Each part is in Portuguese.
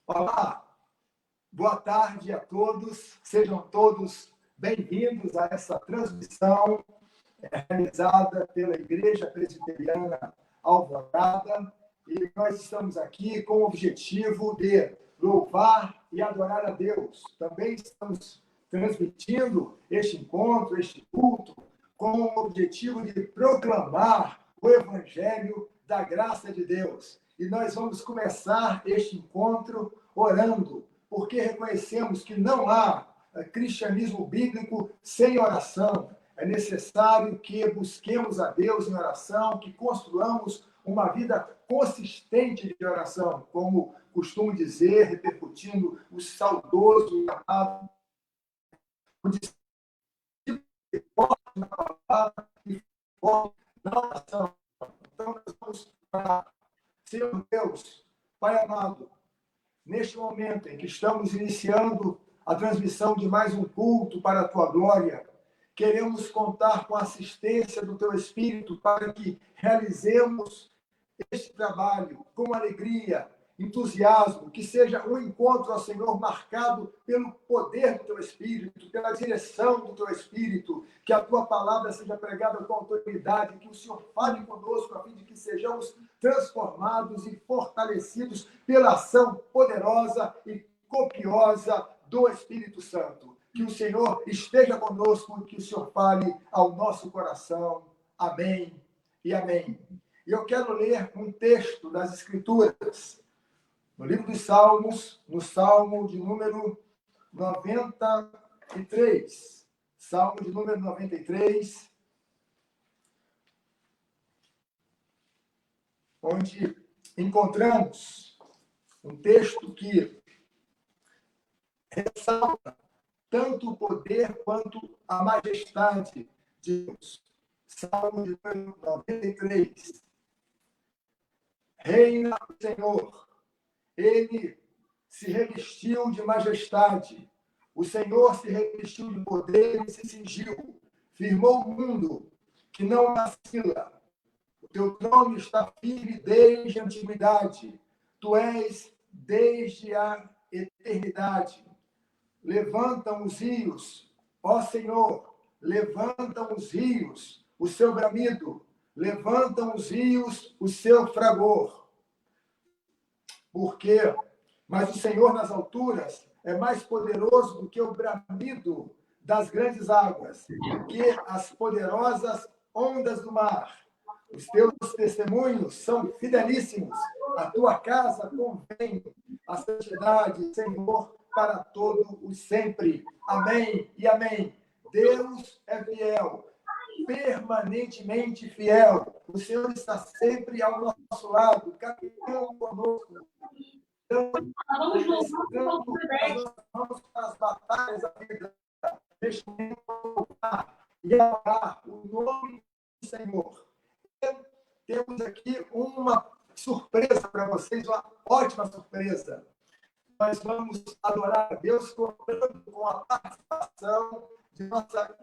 Olá, boa tarde a todos. Sejam todos bem-vindos a essa transmissão realizada pela Igreja Presbiteriana Alvorada. E nós estamos aqui com o objetivo de louvar e adorar a Deus. Também estamos transmitindo este encontro, este culto, com o objetivo de proclamar o Evangelho da graça de Deus. E nós vamos começar este encontro orando, porque reconhecemos que não há cristianismo bíblico sem oração. É necessário que busquemos a Deus em oração, que construamos uma vida consistente de oração, como costumo dizer, repercutindo o saudoso e amado, o discípulo forte na palavra e forte na oração. Então, nós vamos orar. Senhor Deus, Pai amado, neste momento em que estamos iniciando a transmissão de mais um culto para a Tua glória, queremos contar com a assistência do Teu Espírito para que realizemos este trabalho com alegria, entusiasmo, que seja um encontro ao Senhor marcado pelo poder do Teu Espírito, pela direção do Teu Espírito, que a Tua palavra seja pregada com autoridade, que o Senhor fale conosco a fim de que sejamos transformados e fortalecidos pela ação poderosa e copiosa do Espírito Santo. Que o Senhor esteja conosco e que o Senhor fale ao nosso coração. Amém e amém. E eu quero ler um texto das Escrituras, no livro dos Salmos, no Salmo de número 93. Salmo de número 93, onde encontramos um texto que ressalta tanto o poder quanto a majestade de Deus. Salmo de número 93. Reina o Senhor, ele se revestiu de majestade. O Senhor se revestiu de poder e se cingiu. Firmou o mundo que não vacila. O teu trono está firme desde a antiguidade. Tu és desde a eternidade. Levantam os rios, ó Senhor, levantam os rios o seu bramido, levantam os rios o seu fragor. Mas o Senhor nas alturas é mais poderoso do que o bramido das grandes águas, do que as poderosas ondas do mar. Os teus testemunhos são fidelíssimos. A tua casa convém a santidade, Senhor, para todo o sempre. Amém e amém. Deus é fiel, permanentemente fiel. O Senhor está sempre ao nosso lado, caminhando conosco. Então, vamos para as batalhas da vida. Neste momento, e orar o nome do Senhor. Temos aqui uma surpresa para vocês, uma ótima surpresa. Nós vamos adorar a Deus contando com a participação de nossa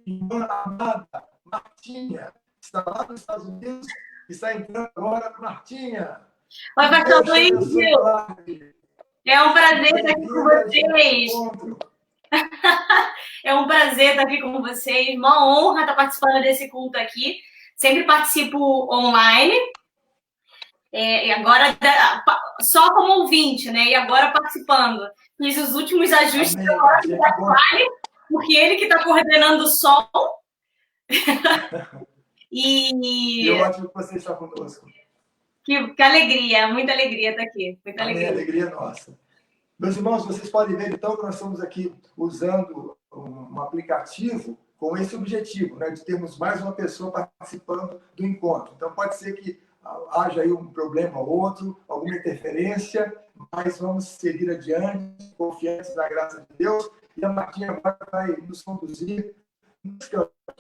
irmã amada, Martinha, que está lá nos Estados Unidos, e está entrando agora. Martinha! Oi, pastor Luiz! É um prazer estar aqui com vocês. É um prazer estar aqui com vocês. Uma honra estar participando desse culto aqui. Sempre participo online. E agora só como ouvinte, né? E agora participando. Fiz os últimos ajustes agora do Wi-Fi, porque ele que está coordenando o som. E é ótimo que você está conosco. Que alegria, muita alegria estar aqui. Muita alegria. A alegria é nossa. Meus irmãos, vocês podem ver, então, que nós estamos aqui usando um aplicativo com esse objetivo, né, de termos mais uma pessoa participando do encontro. Então, pode ser que haja aí um problema ou outro, alguma interferência, mas vamos seguir adiante, confiantes na graça de Deus. E a Martinha agora vai nos conduzir. Nós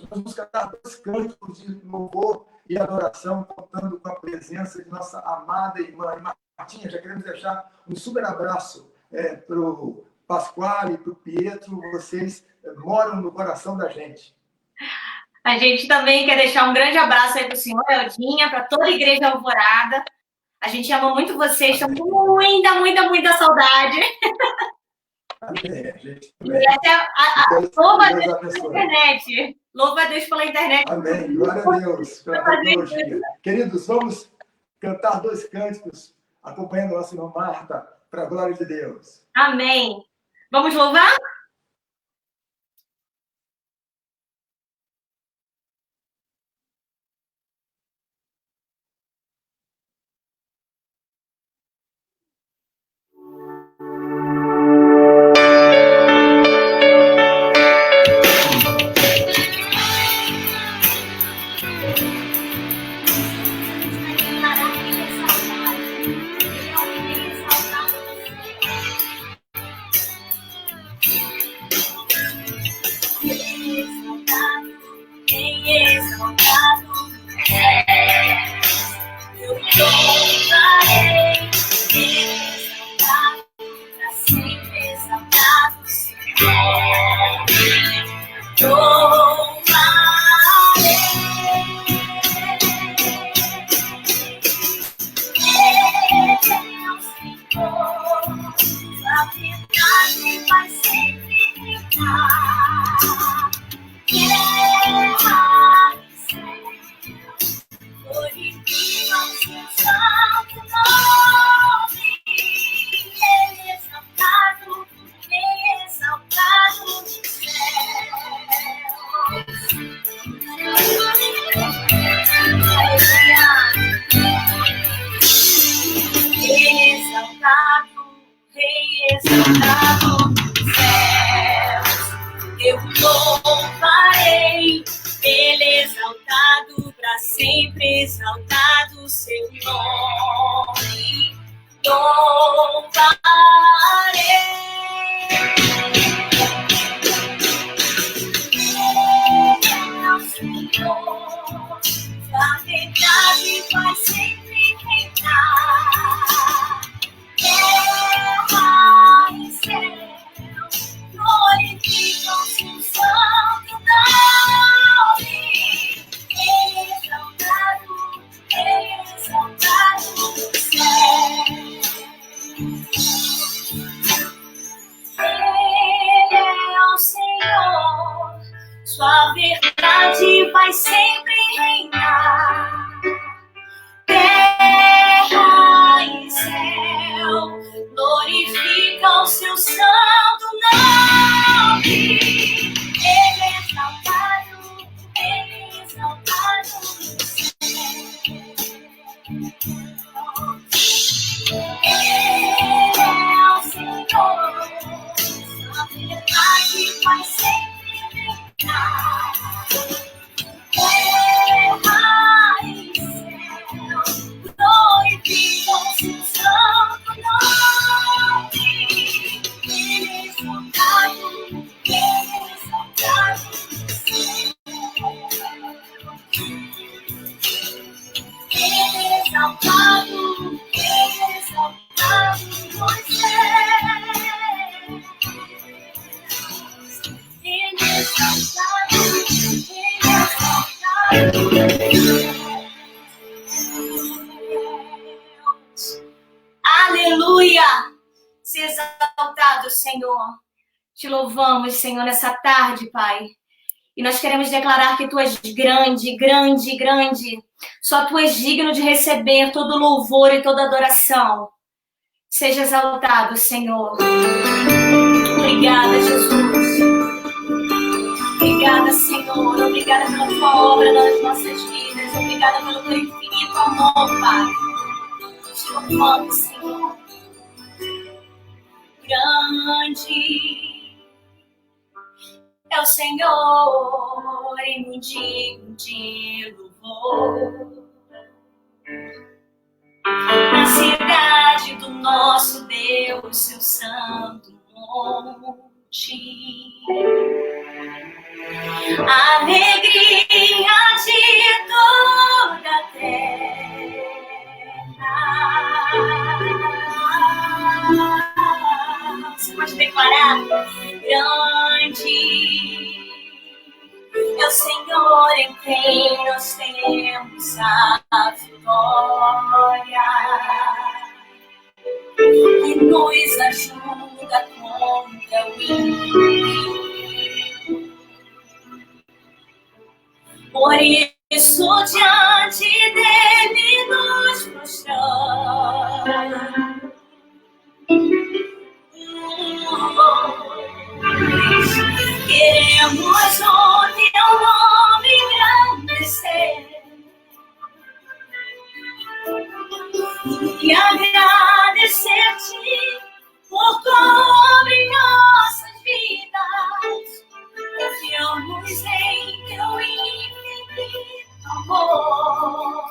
vamos cantar 2 cânticos de louvor e adoração, contando com a presença de nossa amada irmã. E Martinha, já queremos deixar um super abraço para o Pasquale e para o Pietro. Vocês moram no coração da gente. A gente também quer deixar um grande abraço aí para o senhor Eldinha, para toda a Igreja Alvorada. A gente ama muito vocês, estamos com muita, muita, muita saudade. Amém, gente. E essa louva a Deus pela abençoe. internet. Louva a Deus pela internet. Amém. Glória a Deus pela tecnologia. Queridos, vamos cantar 2 cânticos, acompanhando a nossa irmã Marta, para a glória de Deus. Amém. Vamos louvar? Sua verdade vai sempre reinar. Terra e céu glorificam seu santo nome. Ele é exaltado no céu. Ele é o Senhor. Sua verdade vai sempre reinar. Terra e céu glorificam seu santo nome. Ele é exaltado no céu. Ele é exaltado nos céus. Ele é exaltado. Aleluia! Se exaltado, Senhor. Te louvamos, Senhor, nessa tarde, Pai. E nós queremos declarar que Tu és grande, grande, grande. Só Tu és digno de receber todo louvor e toda adoração. Seja exaltado, Senhor. Obrigada, Jesus. Obrigada, Senhor. Obrigada pela Tua obra nas nossas vidas. Obrigada pelo Teu infinito amor, Pai. Te louvamos, Senhor. Grande é o Senhor e muito digno de louvor. Na cidade do nosso Deus, seu santo monte. Alegria de toda a terra. Você pode declarar: grande é o Senhor em quem nós temos a vitória que nos ajuda contra o inimigo. Por isso, diante dele nos prostramos. Queremos o teu nome engrandecer e agradecer-te por cobre nossas vidas. Confiamos em teu infinito amor.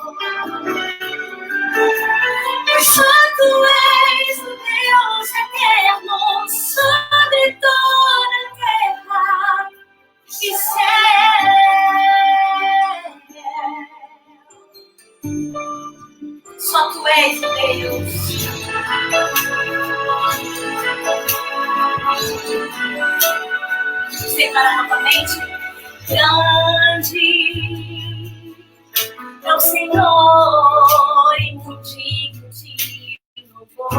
Pois só tu és o Deus eterno sobre toda a terra e céu. Só tu és o Deus. Separa novamente. Grande é o Senhor e muito digno de louvor.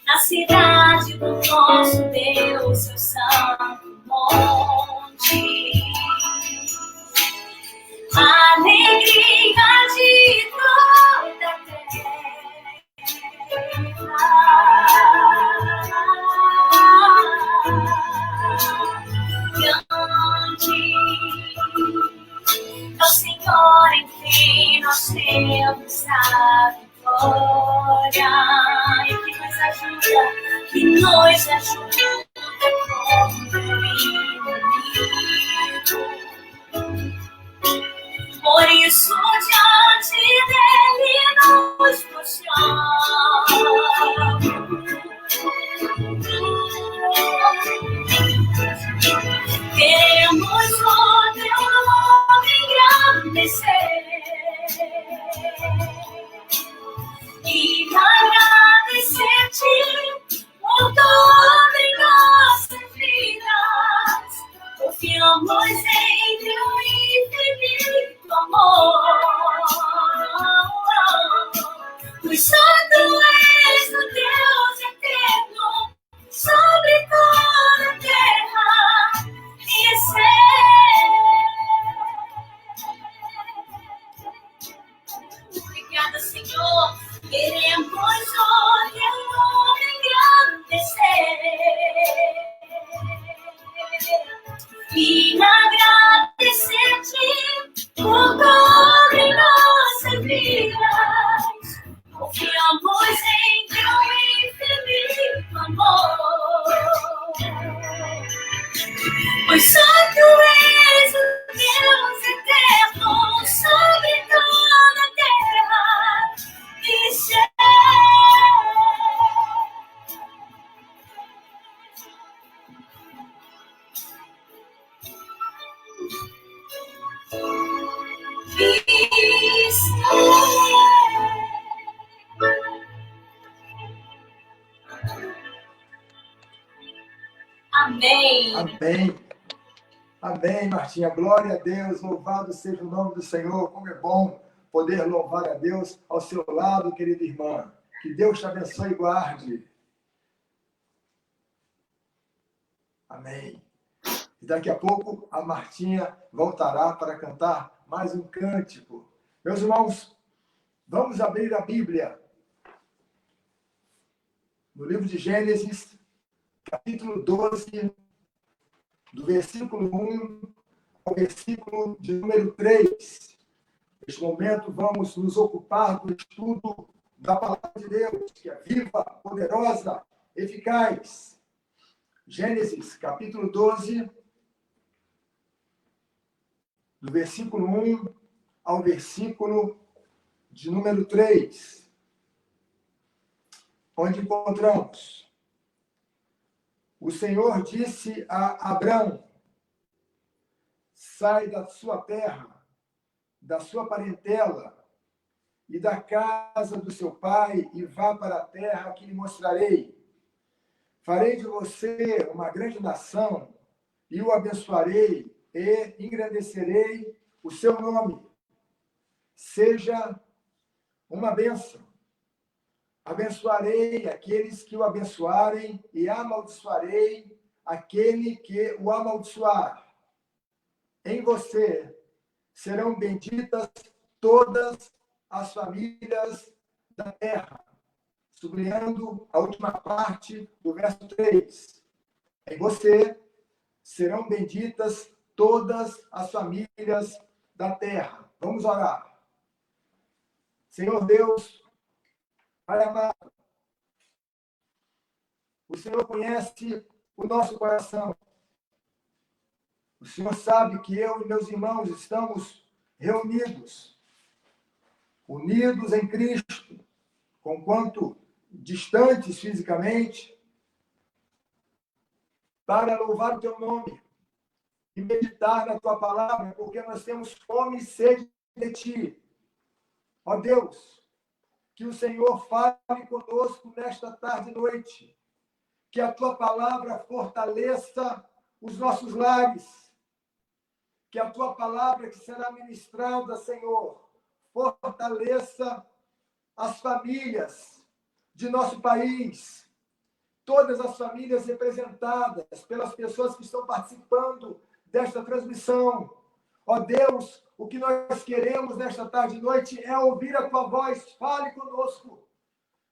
Na cidade do nosso Deus, seu santo monte. Alegria de toda a grande é o Senhor em quem nós temos a vitória e que nos ajuda contra o inimigo. Por isso, diante dele nos prostramos. Queremos o teu nome engrandecer e agradecer-te por todas em nossas vidas. Confiamos em teu infinito amor. Pois só tu és o Deus eterno sobre toda a terra e céu. Obrigada, Senhor. Queremos o teu nome engrandecer e agradecer-te por todas em nossas vidas. Confiamos em teu infinito amor. Pois só tu és o Deus eterno sobre toda a terra e céu. Amém. Amém. Amém, Martinha. Glória a Deus. Louvado seja o nome do Senhor. Como é bom poder louvar a Deus ao seu lado, querida irmã. Que Deus te abençoe e guarde. Amém. E daqui a pouco a Martinha voltará para cantar mais um cântico. Meus irmãos, vamos abrir a Bíblia. No livro de Gênesis, capítulo 12, do versículo 1 ao versículo de número 3. Neste momento, vamos nos ocupar do estudo da palavra de Deus, que é viva, poderosa, eficaz. Gênesis, capítulo 12, do versículo 1 ao versículo de número 3, onde encontramos: o Senhor disse a Abrão: sai da sua terra, da sua parentela e da casa do seu pai e vá para a terra que lhe mostrarei. Farei de você uma grande nação e o abençoarei e engrandecerei o seu nome. Seja uma bênção. Abençoarei aqueles que o abençoarem e amaldiçoarei aquele que o amaldiçoar. Em você serão benditas todas as famílias da terra. Sublinhando a última parte do verso 3. Em você serão benditas todas as famílias da terra. Vamos orar. Senhor Deus, Pai amado, o Senhor conhece o nosso coração. O Senhor sabe que eu e meus irmãos estamos reunidos, unidos em Cristo, conquanto distantes fisicamente, para louvar o teu nome e meditar na tua palavra, porque nós temos fome e sede de ti. Ó Deus, que o Senhor fale conosco nesta tarde e noite, que a tua palavra fortaleça os nossos lares, que a tua palavra que será ministrada, Senhor, fortaleça as famílias de nosso país, todas as famílias representadas pelas pessoas que estão participando desta transmissão. Ó Deus, o que nós queremos nesta tarde e noite é ouvir a tua voz. Fale conosco.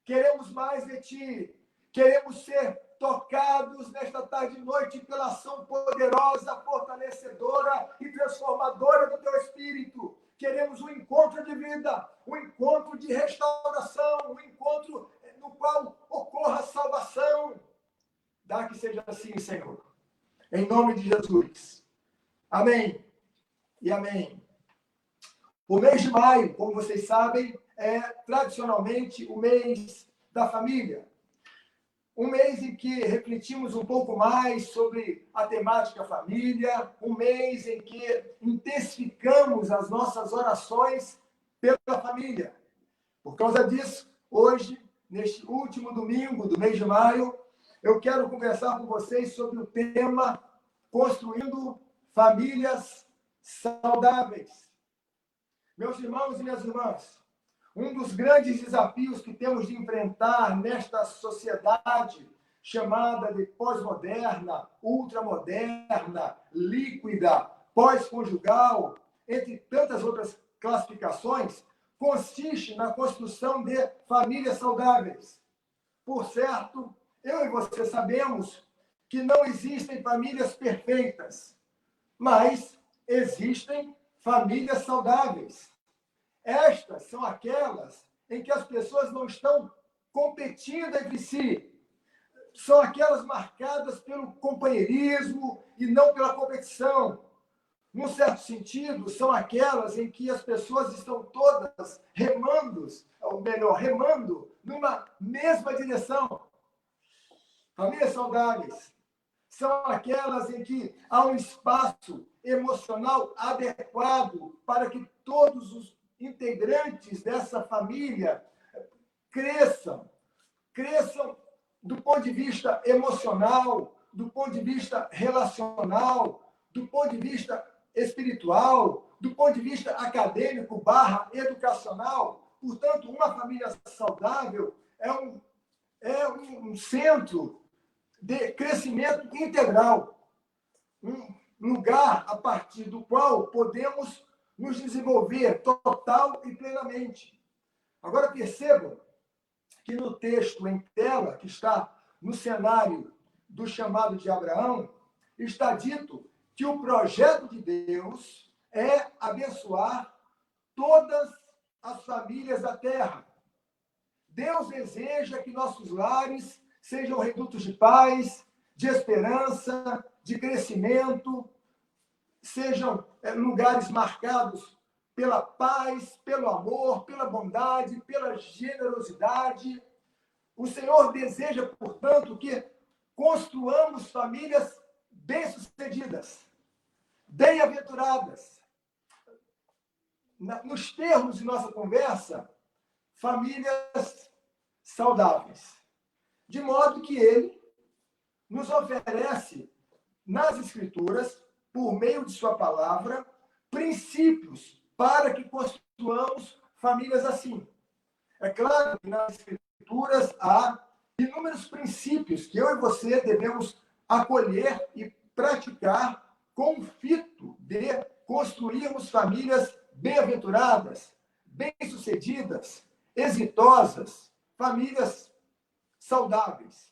Queremos mais de ti. Queremos ser tocados nesta tarde e noite pela ação poderosa, fortalecedora e transformadora do teu Espírito. Queremos um encontro de vida, um encontro de restauração, um encontro no qual ocorra a salvação. Dá que seja assim, Senhor. Em nome de Jesus. Amém. E amém. O mês de maio, como vocês sabem, é tradicionalmente o mês da família. Um mês em que refletimos um pouco mais sobre a temática família, um mês em que intensificamos as nossas orações pela família. Por causa disso, hoje, neste último domingo do mês de maio, eu quero conversar com vocês sobre o tema Construindo Famílias Saudáveis. Meus irmãos e minhas irmãs, um dos grandes desafios que temos de enfrentar nesta sociedade chamada de pós-moderna, ultramoderna, líquida, pós-conjugal, entre tantas outras classificações, consiste na construção de famílias saudáveis. Por certo, eu e você sabemos que não existem famílias perfeitas, mas existem famílias saudáveis. Estas são aquelas em que as pessoas não estão competindo entre si. São aquelas marcadas pelo companheirismo e não pela competição. Num certo sentido, são aquelas em que as pessoas estão todas remando, ou melhor, remando numa mesma direção. Famílias saudáveis são aquelas em que há um espaço emocional adequado para que todos os integrantes dessa família cresçam do ponto de vista emocional, do ponto de vista relacional, do ponto de vista espiritual, do ponto de vista acadêmico / educacional. Portanto, uma família saudável é um centro de crescimento integral, um lugar a partir do qual podemos nos desenvolver total e plenamente. Agora percebam que no texto em tela, que está no cenário do chamado de Abraão, está dito que o projeto de Deus é abençoar todas as famílias da terra. Deus deseja que nossos lares sejam redutos de paz, de esperança, de crescimento, sejam lugares marcados pela paz, pelo amor, pela bondade, pela generosidade. O Senhor deseja, portanto, que construamos famílias bem-sucedidas, bem-aventuradas. Nos termos de nossa conversa, famílias saudáveis. De modo que ele nos oferece, nas Escrituras, por meio de sua palavra, princípios para que construamos famílias assim. É claro que nas Escrituras há inúmeros princípios que eu e você devemos acolher e praticar com o fito de construirmos famílias bem-aventuradas, bem-sucedidas, exitosas, famílias saudáveis.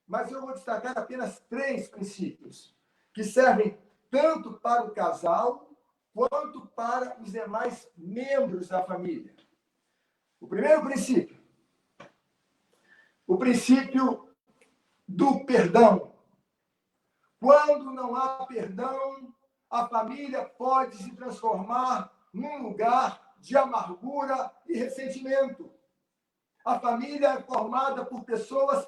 Mas eu vou destacar apenas 3 princípios que servem tanto para o casal quanto para os demais membros da família. O primeiro princípio, o princípio do perdão. Quando não há perdão, a família pode se transformar num lugar de amargura e ressentimento. A família é formada por pessoas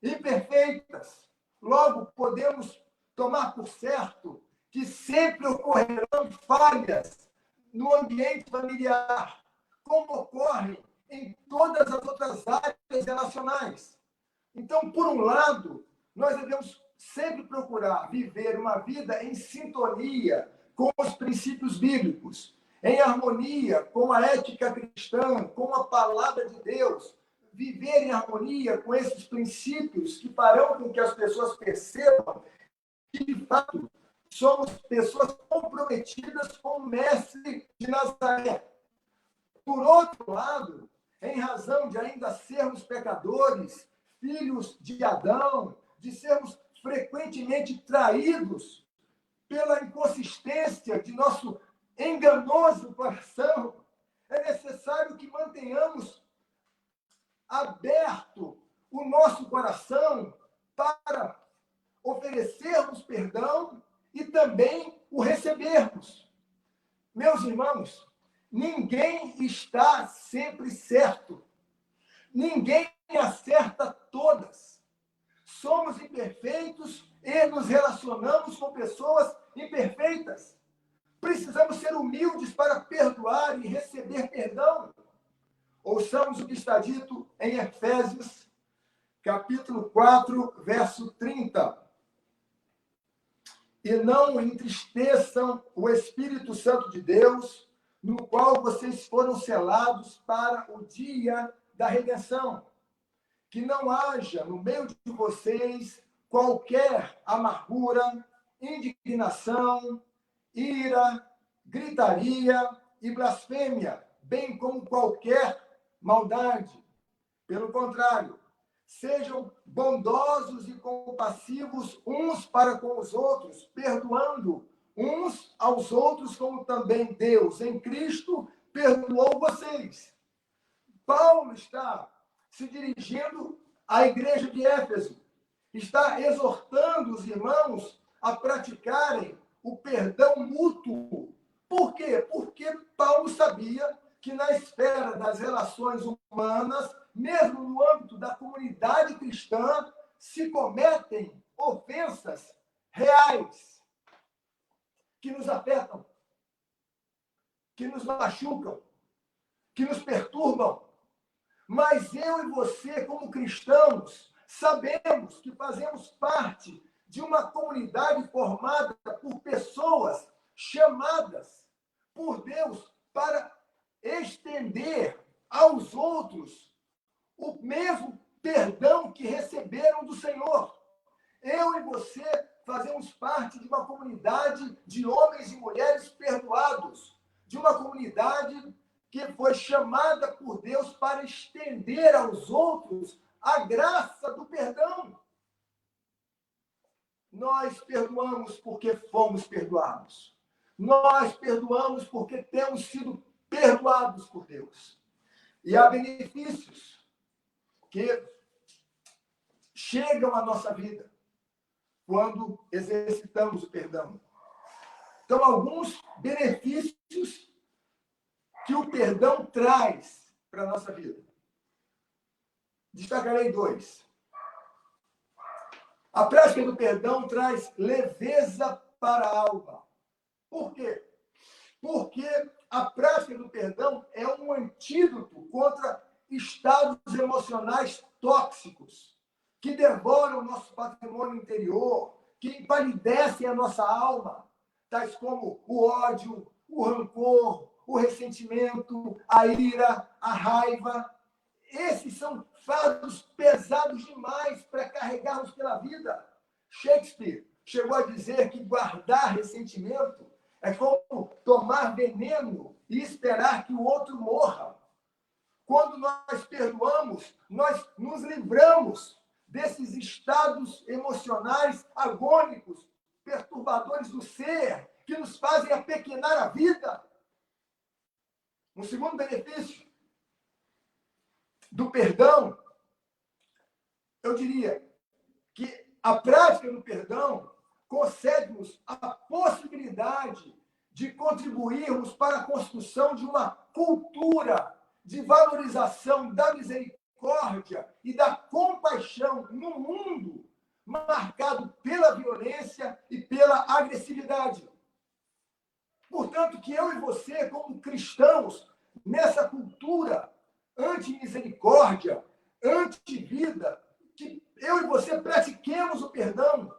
imperfeitas. Logo, podemos tomar por certo que sempre ocorrerão falhas no ambiente familiar, como ocorre em todas as outras áreas relacionais. Então, por um lado, nós devemos sempre procurar viver uma vida em sintonia com os princípios bíblicos, em harmonia com a ética cristã, com a palavra de Deus, viver em harmonia com esses princípios que farão com que as pessoas percebam que, de fato, somos pessoas comprometidas com o Mestre de Nazaré. Por outro lado, em razão de ainda sermos pecadores, filhos de Adão, de sermos frequentemente traídos pela inconsistência de nosso enganoso coração, é necessário que mantenhamos aberto o nosso coração para oferecermos perdão e também o recebermos. Meus irmãos, ninguém está sempre certo. Ninguém acerta todas. Somos imperfeitos e nos relacionamos com pessoas imperfeitas. Precisamos ser humildes para perdoar e receber perdão. Ouçamos o que está dito em Efésios, capítulo 4, verso 30. E não entristeçam o Espírito Santo de Deus, no qual vocês foram selados para o dia da redenção. Que não haja no meio de vocês qualquer amargura, indignação, ira, gritaria e blasfêmia, bem como qualquer maldade. Pelo contrário, sejam bondosos e compassivos uns para com os outros, perdoando uns aos outros, como também Deus, em Cristo, perdoou vocês. Paulo está se dirigindo à igreja de Éfeso, está exortando os irmãos a praticarem o perdão mútuo. Por quê? Porque Paulo sabia que na esfera das relações humanas, mesmo no âmbito da comunidade cristã, se cometem ofensas reais que nos afetam, que nos machucam, que nos perturbam. Mas eu e você, como cristãos, sabemos que fazemos parte de uma comunidade formada por pessoas chamadas por Deus para estender aos outros o mesmo perdão que receberam do Senhor. Eu e você fazemos parte de uma comunidade de homens e mulheres perdoados, de uma comunidade que foi chamada por Deus para estender aos outros a graça do perdão. Nós perdoamos porque fomos perdoados. Nós perdoamos porque temos sido perdoados por Deus. E há benefícios que chegam à nossa vida quando exercitamos o perdão. Então, alguns benefícios que o perdão traz para a nossa vida. Destacarei 2. A prática do perdão traz leveza para a alma. Por quê? Porque a prática do perdão é um antídoto contra estados emocionais tóxicos, que devoram o nosso patrimônio interior, que empalidecem a nossa alma, tais como o ódio, o rancor, o ressentimento, a ira, a raiva. Esses são fardos pesados demais para carregarmos pela vida. Shakespeare chegou a dizer que guardar ressentimento é como tomar veneno e esperar que o outro morra. Quando nós perdoamos, nós nos livramos desses estados emocionais agônicos, perturbadores do ser, que nos fazem apequenar a vida. Um segundo benefício do perdão, eu diria que a prática do perdão concede-nos a possibilidade de contribuirmos para a construção de uma cultura de valorização da misericórdia e da compaixão no mundo marcado pela violência e pela agressividade. Portanto, que eu e você, como cristãos, nessa cultura anti-misericórdia, anti-vida, que eu e você pratiquemos o perdão,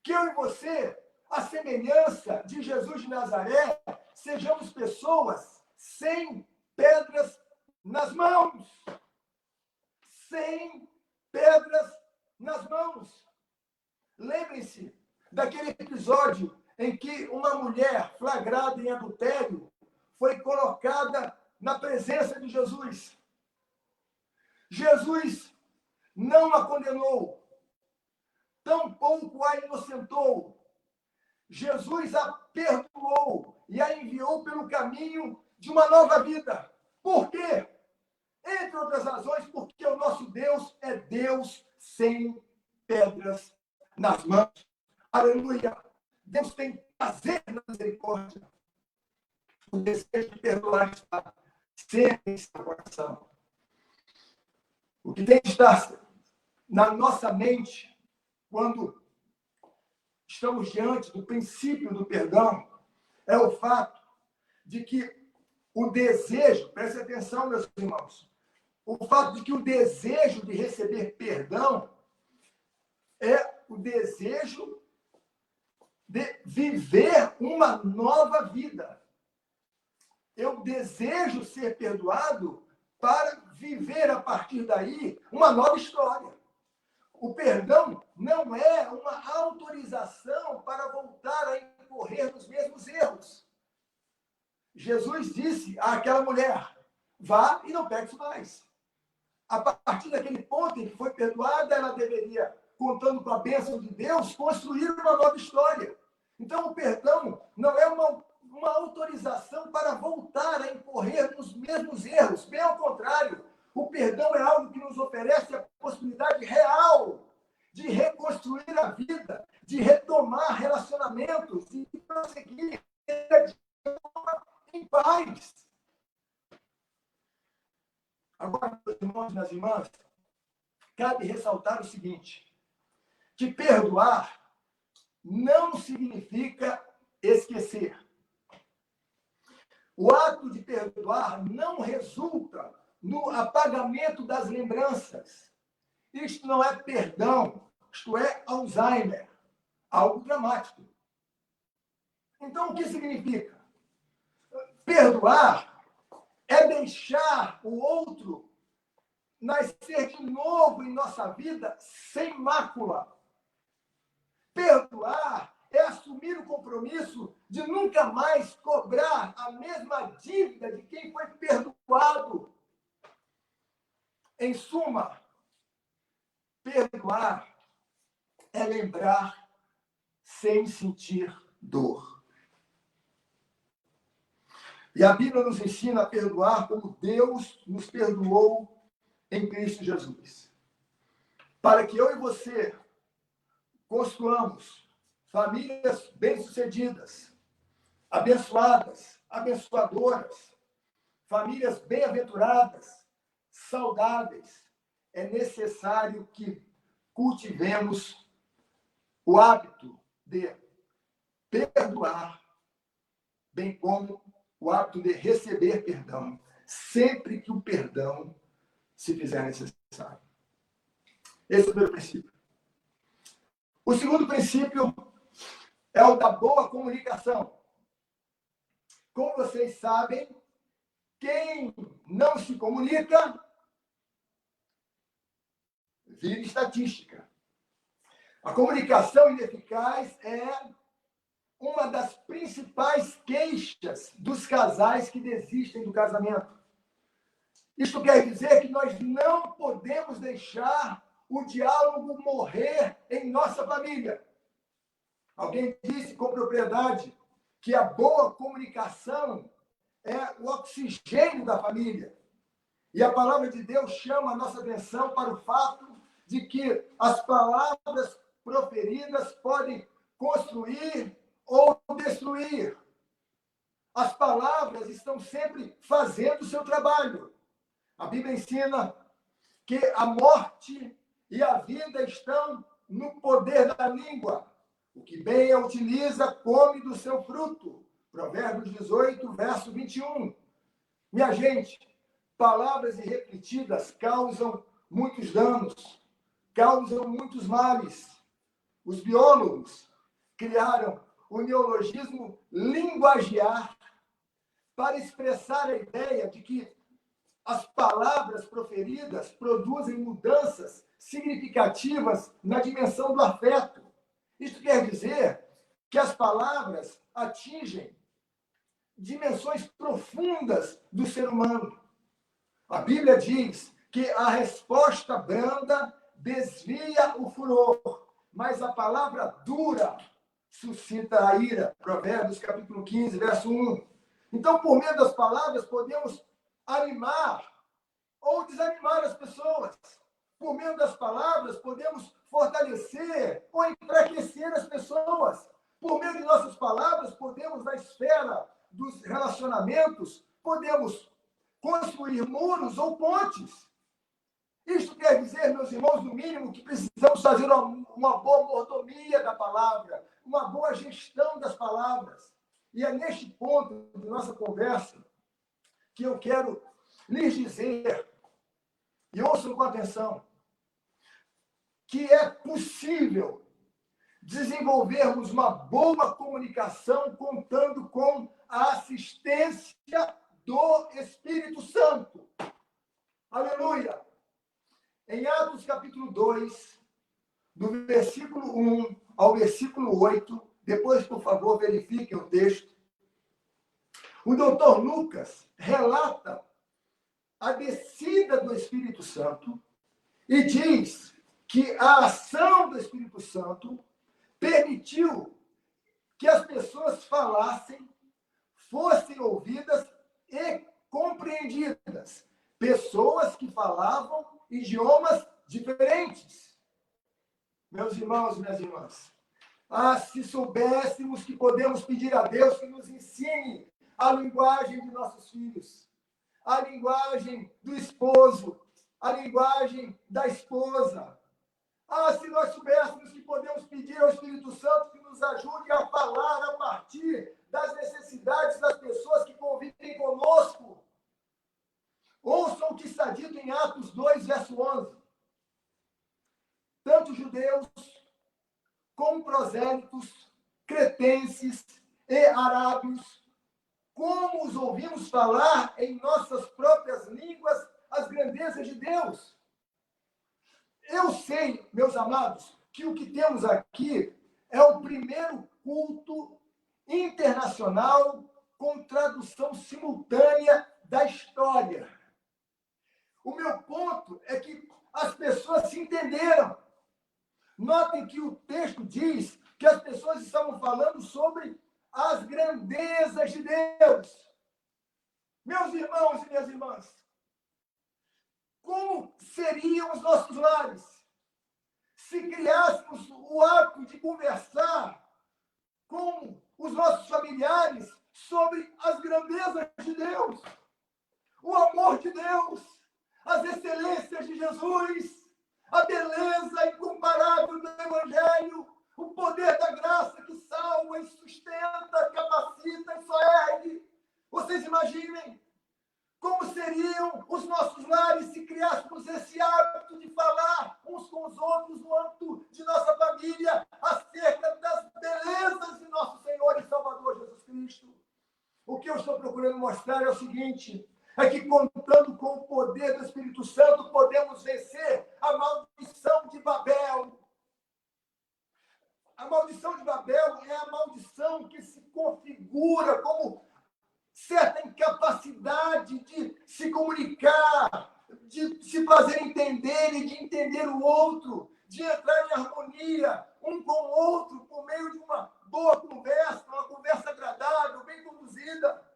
que eu e você, à semelhança de Jesus de Nazaré, sejamos pessoas sem pedras nas mãos. Sem pedras nas mãos. Lembrem-se daquele episódio em que uma mulher flagrada em adultério foi colocada na presença de Jesus. Jesus não a condenou, tampouco a inocentou. Jesus a perdoou e a enviou pelo caminho de uma nova vida. Por quê? Entre outras razões, porque o nosso Deus é Deus sem pedras nas mãos. Aleluia! Deus tem prazer na misericórdia. O desejo de perdoar está sempre em seu coração. O que tem que estar na nossa mente quando estamos diante do princípio do perdão é o fato de que o desejo, preste atenção, meus irmãos, o fato de que o desejo de receber perdão é o desejo de viver uma nova vida. Eu desejo ser perdoado para viver a partir daí uma nova história. O perdão não é uma autorização para voltar a incorrer nos mesmos erros. Jesus disse àquela mulher: vá e não peques mais. A partir daquele ponto em que foi perdoada, ela deveria, contando com a bênção de Deus, construir uma nova história. Então, o perdão não é uma autorização para voltar a incorrer nos mesmos erros. Bem ao contrário, o perdão é algo que nos oferece a possibilidade real de reconstruir a vida, de retomar relacionamentos e de prosseguir em paz. Agora, meus irmãos e minhas irmãs, cabe ressaltar o seguinte, que perdoar não significa esquecer. O ato de perdoar não resulta no apagamento das lembranças. Isto não é perdão, isto é Alzheimer, algo dramático. Então, o que significa? Perdoar é deixar o outro nascer de novo em nossa vida sem mácula. Perdoar é assumir o compromisso de nunca mais cobrar a mesma dívida de quem foi perdoado. Em suma, perdoar é lembrar sem sentir dor. E a Bíblia nos ensina a perdoar como Deus nos perdoou em Cristo Jesus. Para que eu e você construamos famílias bem-sucedidas, abençoadas, abençoadoras, famílias bem-aventuradas, saudáveis, é necessário que cultivemos o hábito de perdoar, bem como o hábito de receber perdão, sempre que o perdão se fizer necessário. Esse é o primeiro princípio. O segundo princípio é o da boa comunicação. Como vocês sabem, quem não se comunica vive estatística. A comunicação ineficaz é uma das principais queixas dos casais que desistem do casamento. Isso quer dizer que nós não podemos deixar o diálogo morrer em nossa família. Alguém disse com propriedade que a boa comunicação é o oxigênio da família. E a palavra de Deus chama a nossa atenção para o fato de que as palavras proferidas podem construir ou destruir. As palavras estão sempre fazendo o seu trabalho. A Bíblia ensina que a morte e a vida estão no poder da língua. O que bem a utiliza, come do seu fruto. Provérbios 18, verso 21. Minha gente, palavras irrefletidas causam muitos danos, causam muitos males. Os biólogos criaram o neologismo linguagear para expressar a ideia de que as palavras proferidas produzem mudanças significativas na dimensão do afeto. Isso quer dizer que as palavras atingem dimensões profundas do ser humano. A Bíblia diz que a resposta branda desvia o furor, mas a palavra dura suscita a ira. Provérbios, capítulo 15, verso 1. Então, por meio das palavras, podemos animar ou desanimar as pessoas. Por meio das palavras, podemos fortalecer ou enfraquecer as pessoas. Por meio de nossas palavras, podemos, na esfera dos relacionamentos, podemos construir muros ou pontes. Isso quer dizer, meus irmãos, no mínimo, que precisamos fazer uma boa mordomia da palavra, uma boa gestão das palavras. E é neste ponto de nossa conversa que eu quero lhes dizer, e ouçam com atenção, que é possível desenvolvermos uma boa comunicação contando com a assistência do Espírito Santo. Aleluia! Em Atos capítulo 2, do versículo 1 ao versículo 8, depois, por favor, verifiquem o texto, o doutor Lucas relata a descida do Espírito Santo e diz que a ação do Espírito Santo permitiu que as pessoas falassem, fossem ouvidas e compreendidas. Pessoas que falavam idiomas diferentes. Meus irmãos e minhas irmãs, se soubéssemos que podemos pedir a Deus que nos ensine a linguagem de nossos filhos, a linguagem do esposo, a linguagem da esposa. Se nós soubéssemos que podemos pedir ao Espírito Santo que nos ajude a falar a partir das necessidades das pessoas que convivem conosco. Ouçam o que está dito em Atos 2, verso 11. Tanto judeus como prosélitos, cretenses e arábios, como os ouvimos falar em nossas próprias línguas as grandezas de Deus. Eu sei, meus amados, que o que temos aqui é o primeiro culto internacional com tradução simultânea da história. O meu ponto é que as pessoas se entenderam. Notem que o texto diz que as pessoas estavam falando sobre as grandezas de Deus. Meus irmãos e minhas irmãs, como seriam os nossos lares se criássemos o hábito de conversar com os nossos familiares sobre as grandezas de Deus, o amor de Deus, as excelências de Jesus, a beleza incomparável do Evangelho, o poder da graça que salva e sustenta, capacita e só ergue. Vocês imaginem Como seriam os nossos lares se criássemos esse hábito de falar uns com os outros no âmbito de nossa família acerca das belezas de nosso Senhor e Salvador Jesus Cristo? O que eu estou procurando mostrar é o seguinte, é que contando com o poder do Espírito Santo, podemos vencer a maldição de Babel. A maldição de Babel é a maldição que se configura como certa incapacidade de se comunicar, de se fazer entender e de entender o outro, de entrar em harmonia um com o outro por meio de uma boa conversa, uma conversa agradável, bem conduzida.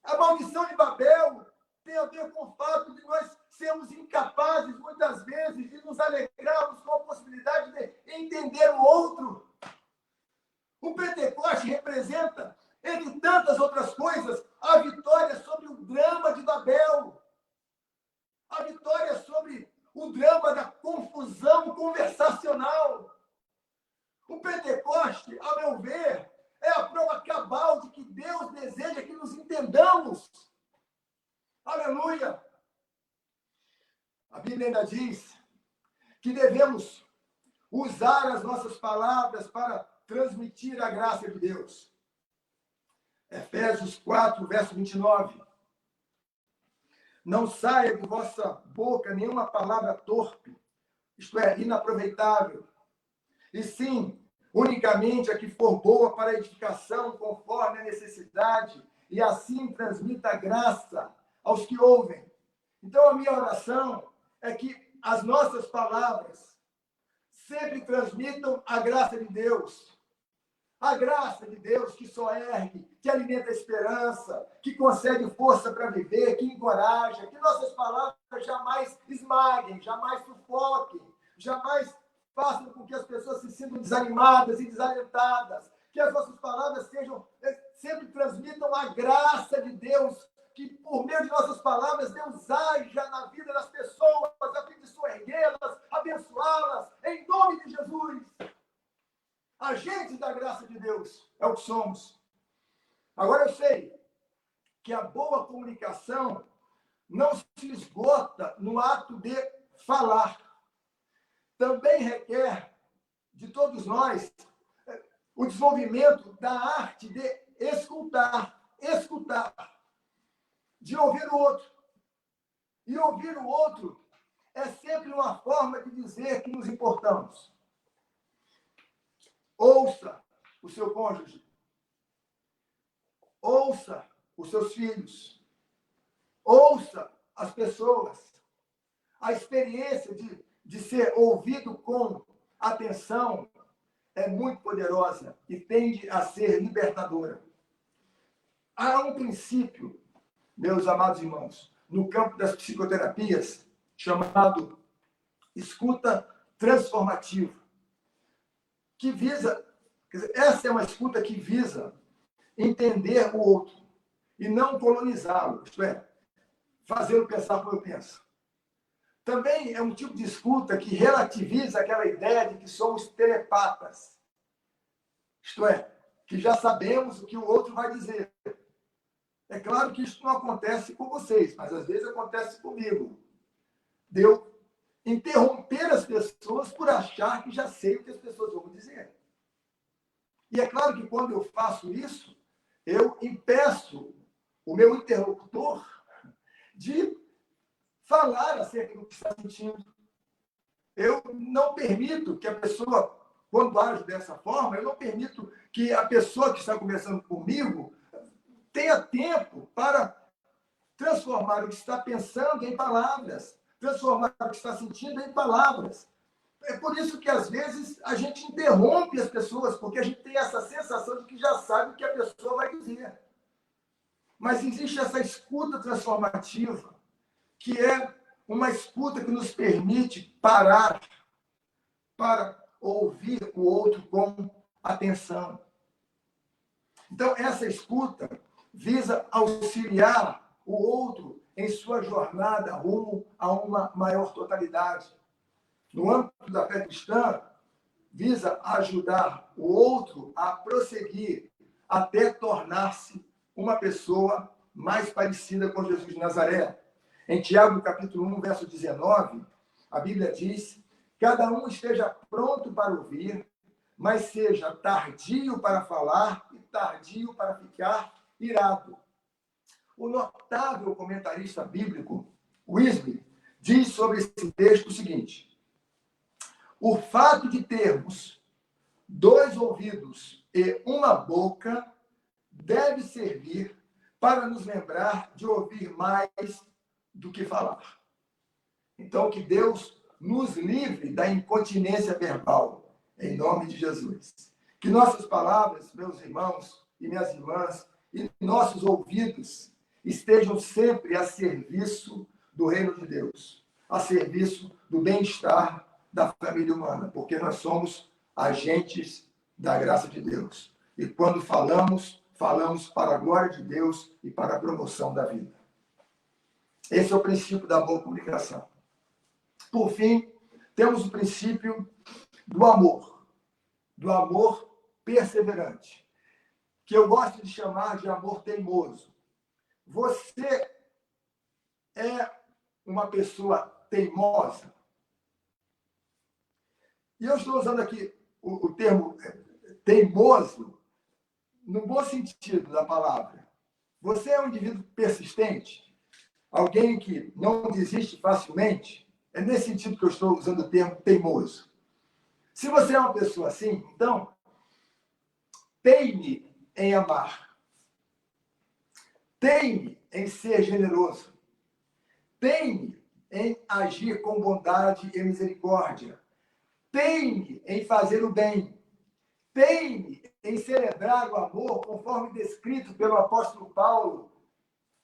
A maldição de Babel tem a ver com o fato de nós sermos incapazes, muitas vezes, de nos alegrarmos com a possibilidade de entender o outro. O Pentecoste representa, entre tantas outras coisas, a vitória sobre o drama de Babel. A vitória sobre o drama da confusão conversacional. O Pentecoste, a meu ver, é a prova cabal de que Deus deseja que nos entendamos. Aleluia! A Bíblia ainda diz que devemos usar as nossas palavras para transmitir a graça de Deus. Efésios 4, verso 29. Não saia de vossa boca nenhuma palavra torpe, isto é, inaproveitável, e sim, unicamente a que for boa para a edificação, conforme a necessidade, e assim transmita a graça aos que ouvem. Então, a minha oração é que as nossas palavras sempre transmitam a graça de Deus. A graça de Deus que só ergue, que alimenta a esperança, que concede força para viver, que encoraja, que nossas palavras jamais esmaguem, jamais sufoquem, jamais façam com que as pessoas se sintam desanimadas e desalentadas, que as nossas palavras sempre transmitam a graça de Deus, que por meio de nossas palavras Deus haja na vida das pessoas, a fim de soerguê-las, abençoá-las, em nome de Jesus. Agentes da graça de Deus, é o que somos. Agora eu sei que a boa comunicação não se esgota no ato de falar. Também requer de todos nós o desenvolvimento da arte de escutar, de ouvir o outro. E ouvir o outro é sempre uma forma de dizer que nos importamos. Ouça o seu cônjuge. Ouça os seus filhos. Ouça as pessoas. A experiência de ser ouvido com atenção é muito poderosa e tende a ser libertadora. Há um princípio, meus amados irmãos, no campo das psicoterapias, chamado escuta transformativa, que visa, quer dizer, essa é uma escuta que visa entender o outro e não colonizá-lo, isto é, fazê-lo pensar como eu penso. Também é um tipo de escuta que relativiza aquela ideia de que somos telepatas, isto é, que já sabemos o que o outro vai dizer. É claro que isso não acontece com vocês, mas às vezes acontece comigo. De eu interromper as pessoas por achar que já sei o que as pessoas vão dizer. E é claro que quando eu faço isso, eu impeço o meu interlocutor de falar acerca do que está sentindo. Eu não permito que a pessoa, quando age dessa forma, eu não permito que a pessoa que está conversando comigo tenha tempo para transformar o que está pensando em palavras, transformar o que está sentindo em palavras. É por isso que, às vezes, a gente interrompe as pessoas, porque a gente tem essa sensação de que já sabe o que a pessoa vai dizer. Mas existe essa escuta transformativa, que é uma escuta que nos permite parar para ouvir o outro com atenção. Então, essa escuta visa auxiliar o outro em sua jornada rumo a uma maior totalidade. No âmbito da fé cristã, visa ajudar o outro a prosseguir até tornar-se uma pessoa mais parecida com Jesus de Nazaré. Em Tiago, capítulo 1, verso 19, a Bíblia diz: cada um esteja pronto para ouvir, mas seja tardio para falar e tardio para ficar irado. O notável comentarista bíblico, Wesley, diz sobre esse texto o seguinte: o fato de termos 2 ouvidos e uma boca deve servir para nos lembrar de ouvir mais do que falar. Então, que Deus nos livre da incontinência verbal, em nome de Jesus. Que nossas palavras, meus irmãos e minhas irmãs, e nossos ouvidos estejam sempre a serviço do reino de Deus, a serviço do bem-estar da família humana, porque nós somos agentes da graça de Deus. E quando falamos, falamos para a glória de Deus e para a promoção da vida. Esse é o princípio da boa comunicação. Por fim, temos o princípio do amor perseverante, que eu gosto de chamar de amor teimoso. Você é uma pessoa teimosa? E eu estou usando aqui o termo teimoso no bom sentido da palavra. Você é um indivíduo persistente? Alguém que não desiste facilmente? É nesse sentido que eu estou usando o termo teimoso. Se você é uma pessoa assim, então, teime em amar. Teime em ser generoso. Teime em agir com bondade e misericórdia. Teime em fazer o bem. Teime em celebrar o amor, conforme descrito pelo apóstolo Paulo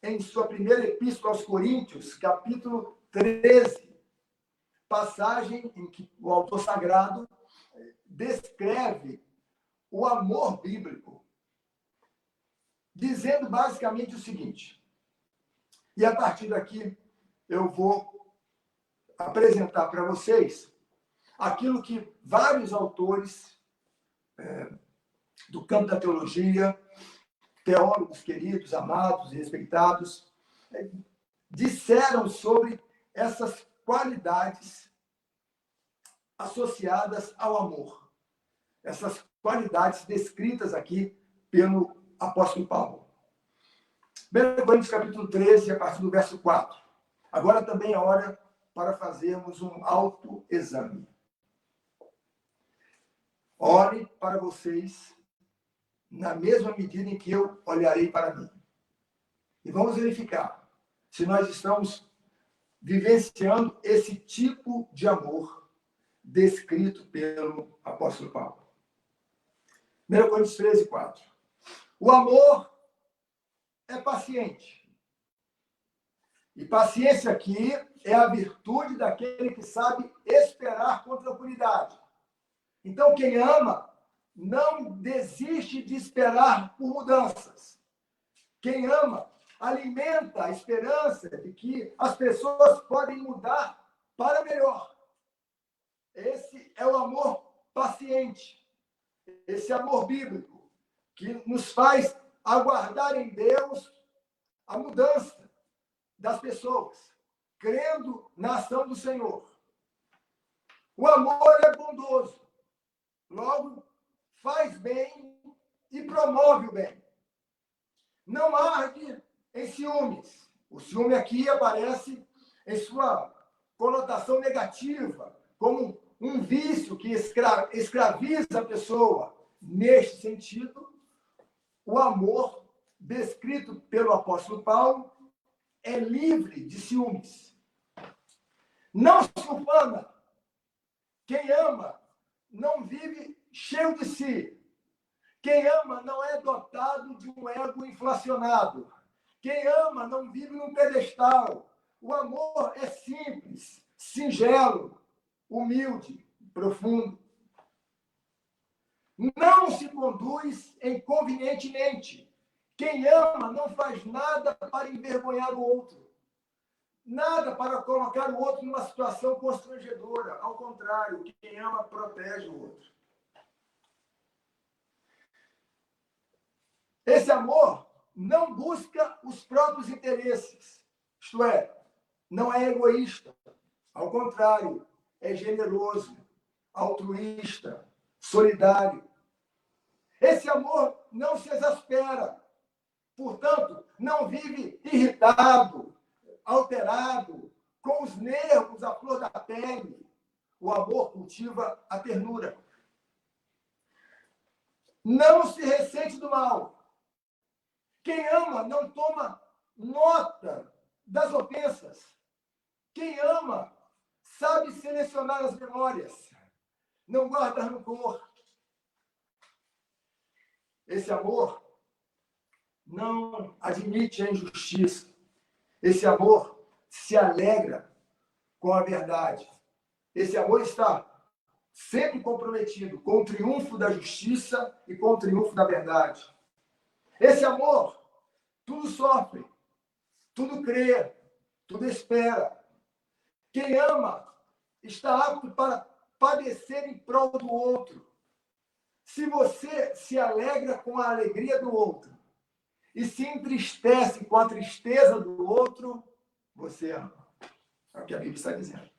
em sua primeira epístola aos Coríntios, capítulo 13, passagem em que o autor sagrado descreve o amor bíblico, dizendo basicamente o seguinte, e a partir daqui eu vou apresentar para vocês aquilo que vários autores do campo da teologia, teólogos queridos, amados e respeitados, disseram sobre essas qualidades associadas ao amor. Essas qualidades descritas aqui pelo apóstolo Paulo. 1 Coríntios capítulo 13, a partir do verso 4. Agora também é hora para fazermos um autoexame. Ore para vocês na mesma medida em que eu olharei para mim. E vamos verificar se nós estamos vivenciando esse tipo de amor descrito pelo apóstolo Paulo. 1 Coríntios 13, 4. O amor é paciente. E paciência aqui é a virtude daquele que sabe esperar com tranquilidade. Então, quem ama não desiste de esperar por mudanças. Quem ama alimenta a esperança de que as pessoas podem mudar para melhor. Esse é o amor paciente. Esse amor bíblico que nos faz aguardar em Deus a mudança das pessoas, crendo na ação do Senhor. O amor é bondoso. Logo, faz bem e promove o bem. Não arde em ciúmes. O ciúme aqui aparece em sua conotação negativa, como um vício que escraviza a pessoa. Neste sentido, o amor, descrito pelo apóstolo Paulo, é livre de ciúmes. Não se ufana. Quem ama não vive cheio de si. Quem ama não é dotado de um ego inflacionado. Quem ama não vive num pedestal. O amor é simples, singelo, humilde, profundo. Não se conduz inconvenientemente. Quem ama não faz nada para envergonhar o outro. Nada para colocar o outro numa situação constrangedora. Ao contrário, quem ama protege o outro. Esse amor não busca os próprios interesses, isto é, não é egoísta. Ao contrário, é generoso, altruísta, solidário. Esse amor não se exaspera, portanto, não vive irritado, alterado, com os nervos à flor da pele. O amor cultiva a ternura. Não se ressente do mal. Quem ama não toma nota das ofensas. Quem ama sabe selecionar as memórias. Não guarda rancor. Esse amor não admite a injustiça. Esse amor se alegra com a verdade. Esse amor está sempre comprometido com o triunfo da justiça e com o triunfo da verdade. Esse amor tudo sofre, tudo crê, tudo espera. Quem ama está apto para padecer em prol do outro. Se você se alegra com a alegria do outro e se entristece com a tristeza do outro, você ama. É o que a Bíblia está dizendo.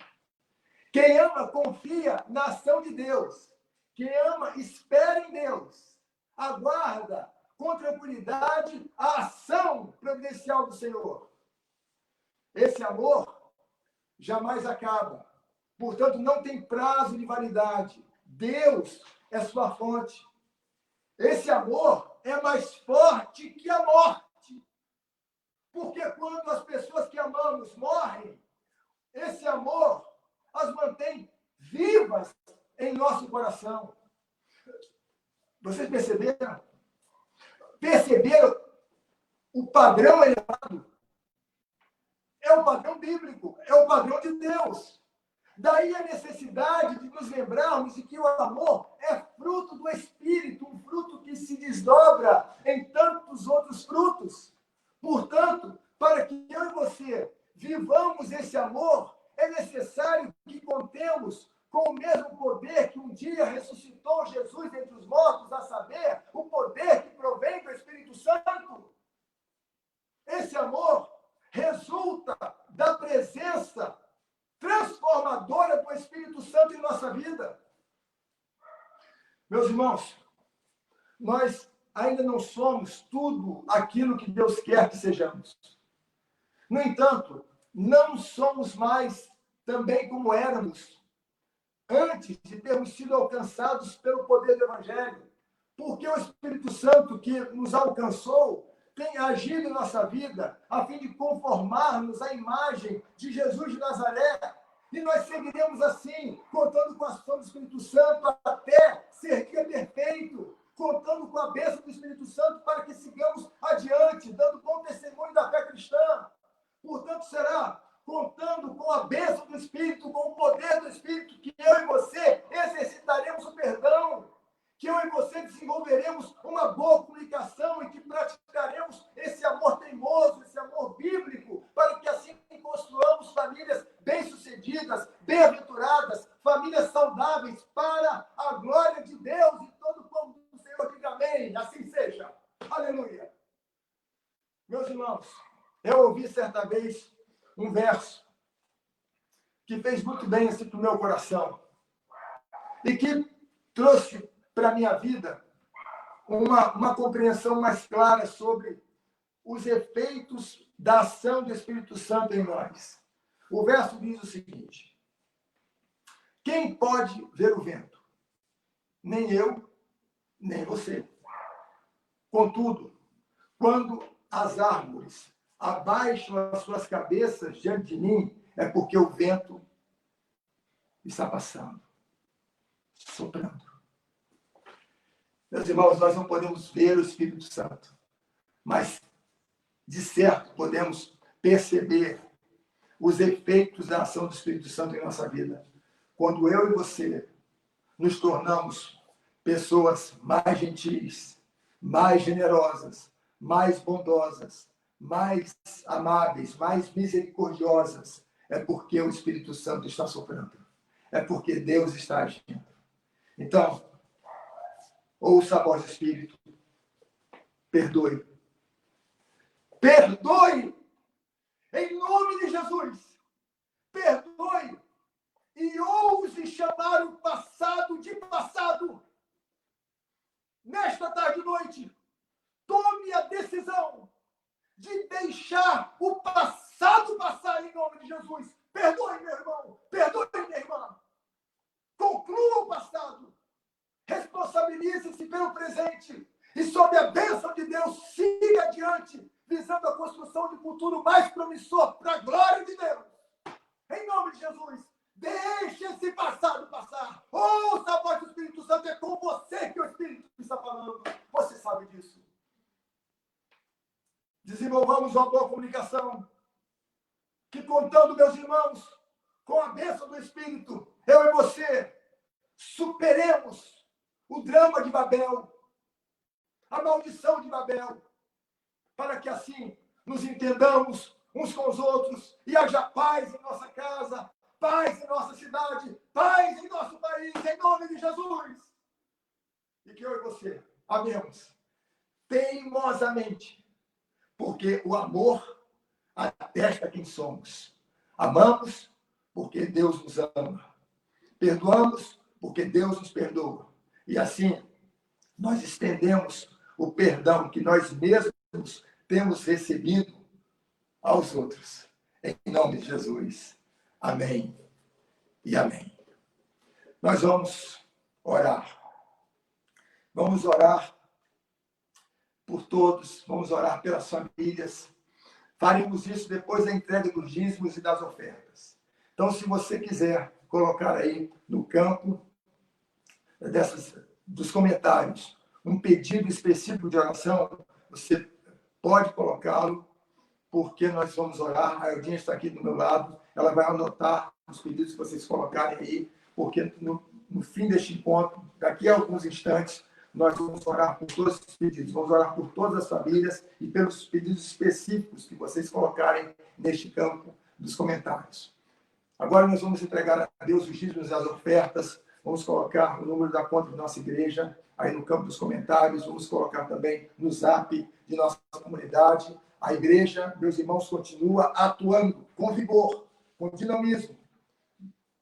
Quem ama confia na ação de Deus. Quem ama espera em Deus. Aguarda com tranquilidade a ação providencial do Senhor. Esse amor jamais acaba. Portanto, não tem prazo de validade. Deus é sua fonte. Esse amor é mais forte que a morte. Porque quando as pessoas que amamos morrem, esse amor as mantém vivas em nosso coração. Vocês perceberam? Perceberam o padrão elevado? É o padrão bíblico, é o padrão de Deus. Daí a necessidade de nos lembrarmos de que o amor é fruto do Espírito, um fruto que se desdobra em tantos outros frutos. Portanto, para que eu e você vivamos esse amor, é necessário que contemos com o mesmo poder que um dia ressuscitou Jesus entre os mortos, a saber, o poder que provém do Espírito Santo. Esse amor resulta da presença transformadora do Espírito Santo em nossa vida. Meus irmãos, nós ainda não somos tudo aquilo que Deus quer que sejamos. No entanto, não somos mais também como éramos antes de termos sido alcançados pelo poder do Evangelho. Porque o Espírito Santo que nos alcançou tem agido em nossa vida a fim de conformarmos à imagem de Jesus de Nazaré. E nós seguiremos assim, contando com a ação do Espírito Santo até ser dia perfeito, contando com a bênção do Espírito Santo para que sigamos adiante, dando bom testemunho da fé cristã. Portanto, será contando com a bênção do Espírito, com o poder do Espírito, que eu e você exercitaremos o perdão, que eu e você desenvolveremos uma boa comunicação e que praticaremos esse amor teimoso, esse amor bíblico, para que assim construamos famílias bem-sucedidas, bem-aventuradas, famílias saudáveis, para a glória de Deus e todo o povo do Senhor diga amém. Assim seja. Aleluia. Meus irmãos, eu ouvi certa vez um verso que fez muito bem assim para o meu coração e que trouxe para a minha vida uma compreensão mais clara sobre os efeitos da ação do Espírito Santo em nós. O verso diz o seguinte: quem pode ver o vento? Nem eu, nem você. Contudo, quando as árvores abaixam as suas cabeças diante de mim, é porque o vento está passando, soprando. Meus irmãos, nós não podemos ver o Espírito Santo, mas, de certo, podemos perceber os efeitos da ação do Espírito Santo em nossa vida. Quando eu e você nos tornamos pessoas mais gentis, mais generosas, mais bondosas, mais amáveis, mais misericordiosas, é porque o Espírito Santo está soprando. É porque Deus está agindo. Então, ouça a voz do Espírito, perdoe, Perdoe. Em nome de Jesus. Perdoe. E ouse chamar o passado de passado. Nesta tarde e noite, tome a decisão de deixar o passado passar em nome de Jesus. Perdoe, meu irmão. Perdoe, minha irmã. Conclua o passado. Responsabilize-se pelo presente. E sob a bênção de Deus, siga adiante, visando a construção de um futuro mais promissor para a glória de Deus. Em nome de Jesus, deixe esse passado passar. Ouça a voz do Espírito Santo. É com você que o Espírito está falando. Você sabe disso. Desenvolvamos uma boa comunicação. Que contando, meus irmãos, com a bênção do Espírito, eu e você, superemos o drama de Babel, a maldição de Babel, para que assim nos entendamos uns com os outros e haja paz em nossa casa, paz em nossa cidade, paz em nosso país, em nome de Jesus. E que eu e você amemos teimosamente, porque o amor atesta quem somos. Amamos porque Deus nos ama. Perdoamos porque Deus nos perdoa. E assim, nós estendemos o perdão que nós mesmos temos recebido aos outros. Em nome de Jesus. Amém e amém. Nós vamos orar. Vamos orar por todos. Vamos orar pelas famílias. Faremos isso depois da entrega dos dízimos e das ofertas. Então, se você quiser colocar aí no campo dos comentários um pedido específico de oração, você pode colocá-lo, porque nós vamos orar. A Eudinha está aqui do meu lado, ela vai anotar os pedidos que vocês colocarem aí, porque no fim deste encontro, daqui a alguns instantes, nós vamos orar por todos esses pedidos, vamos orar por todas as famílias e pelos pedidos específicos que vocês colocarem neste campo dos comentários. Agora nós vamos entregar a Deus os dízimos e as ofertas, vamos colocar o número da conta de nossa igreja aí no campo dos comentários, vamos colocar também no zap de nossa comunidade. A igreja, meus irmãos, continua atuando com vigor, com dinamismo,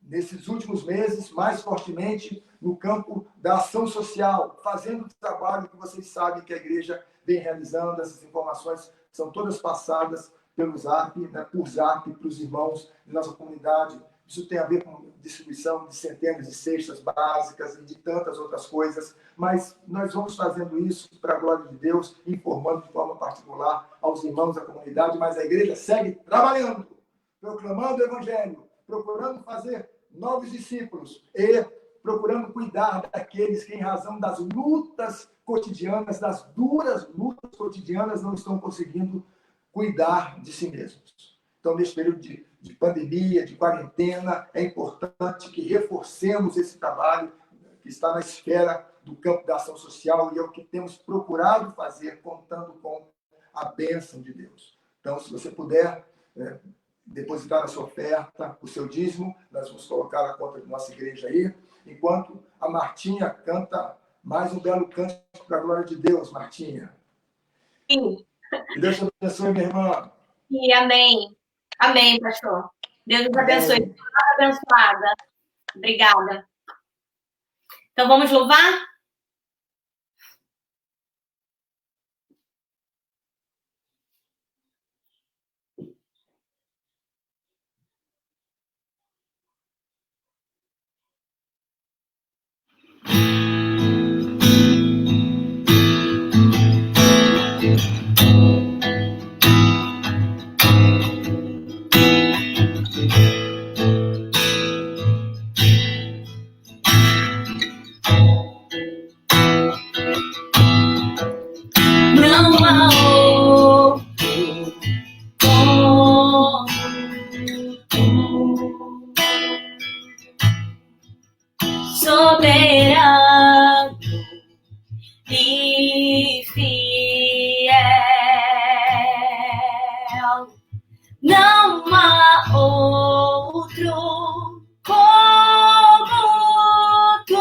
nesses últimos meses, mais fortemente no campo da ação social, fazendo o trabalho que vocês sabem que a igreja vem realizando. Essas informações são todas passadas pelo Zap, né, por Zap, para os irmãos de nossa comunidade. Isso tem a ver com distribuição de centenas de cestas básicas e de tantas outras coisas, mas nós vamos fazendo isso para a glória de Deus, informando de forma particular aos irmãos da comunidade, mas a igreja segue trabalhando, proclamando o Evangelho, procurando fazer novos discípulos e procurando cuidar daqueles que, em razão das lutas cotidianas, das duras lutas cotidianas, não estão conseguindo cuidar de si mesmos. Então, neste período de pandemia, de quarentena, é importante que reforcemos esse trabalho que está na esfera do campo da ação social e é o que temos procurado fazer, contando com a bênção de Deus. Então, se você puder depositar a sua oferta, o seu dízimo, nós vamos colocar na conta de nossa igreja aí, enquanto a Martinha canta mais um belo cântico para a glória de Deus. Martinha. Sim. Que Deus te abençoe, minha irmã. E amém. Amém, pastor. Deus nos abençoe. Muito abençoada. Obrigada. Então, vamos louvar? Não há outro como soberano e fiel. Não há outro como tu.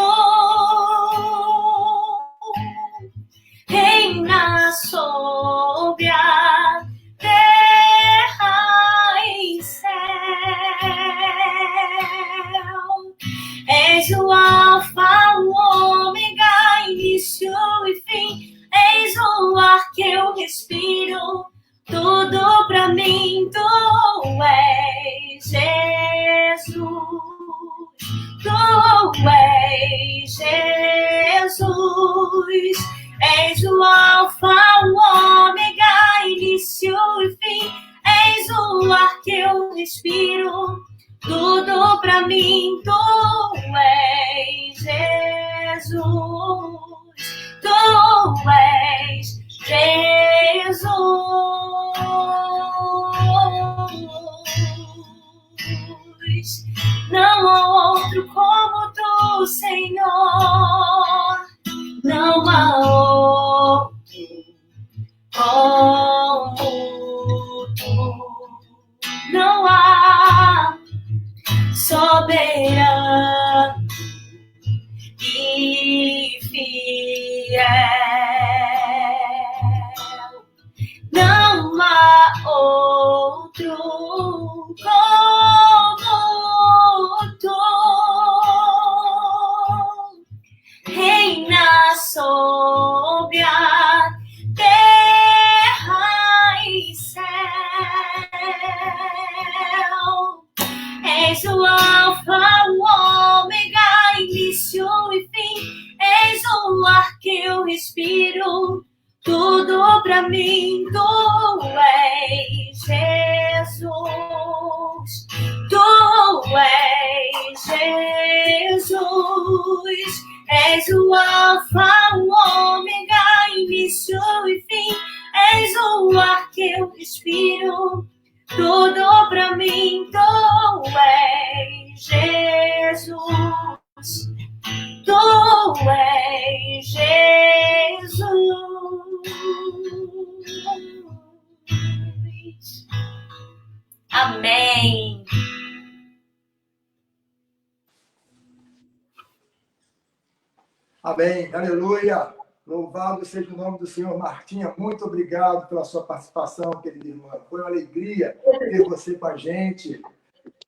Reina sobre a tudo pra mim tu és, Jesus. Tu és, Jesus. És o alfa, o ômega, início e fim. És o ar que eu respiro. Tudo pra mim tu és, Jesus. Tu és, Jesus. Não há outro como tu, Senhor. Não há outro como tu. Não há soberano e fiel. Não há outro como tu. Reina sobre a terra e céu. És o alfa, o ômega, início e fim. És o ar que eu respiro. Tudo pra mim tu és, Jesus. Tu és, Jesus. És o alfa, o ômega, início e fim. És o ar que eu respiro. Tudo pra mim tu és, Jesus. Tu és, Jesus. Amém. Amém. Aleluia. Louvado seja o nome do Senhor. Martinha, muito obrigado pela sua participação, querida irmã. Foi uma alegria ter você com a gente.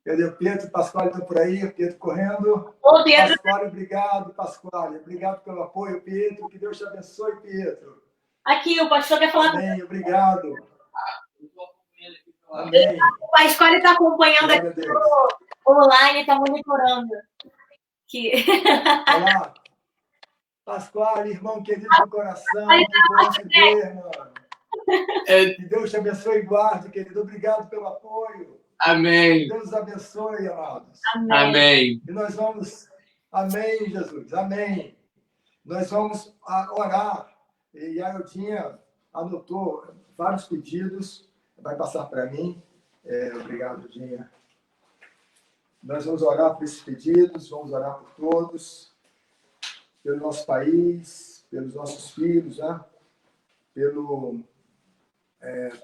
Cadê o Pedro e Pasquale estão por aí? O Pedro correndo. Ô, Pedro. Pasquale, obrigado, Pasquale. Obrigado pelo apoio, Pedro. Que Deus te abençoe, Pedro. Aqui, o pastor quer falar. Amém. Obrigado. Amém. O Pasquale está acompanhando Glória a aqui Deus. online, está monitorando. Que... Olá. Pasquale, irmão querido do coração. Que bom te ver, mano. Que Deus te abençoe e guarde, querido. Obrigado pelo apoio. Amém. Deus os abençoe, amados. Amém. E nós vamos... Amém, Jesus. Amém. Nós vamos orar. E a Eudinha anotou vários pedidos. Vai passar para mim. Obrigado, Eudinha. Nós vamos orar por esses pedidos. Vamos orar por todos. Pelo nosso país, pelos nossos filhos, né? Pelo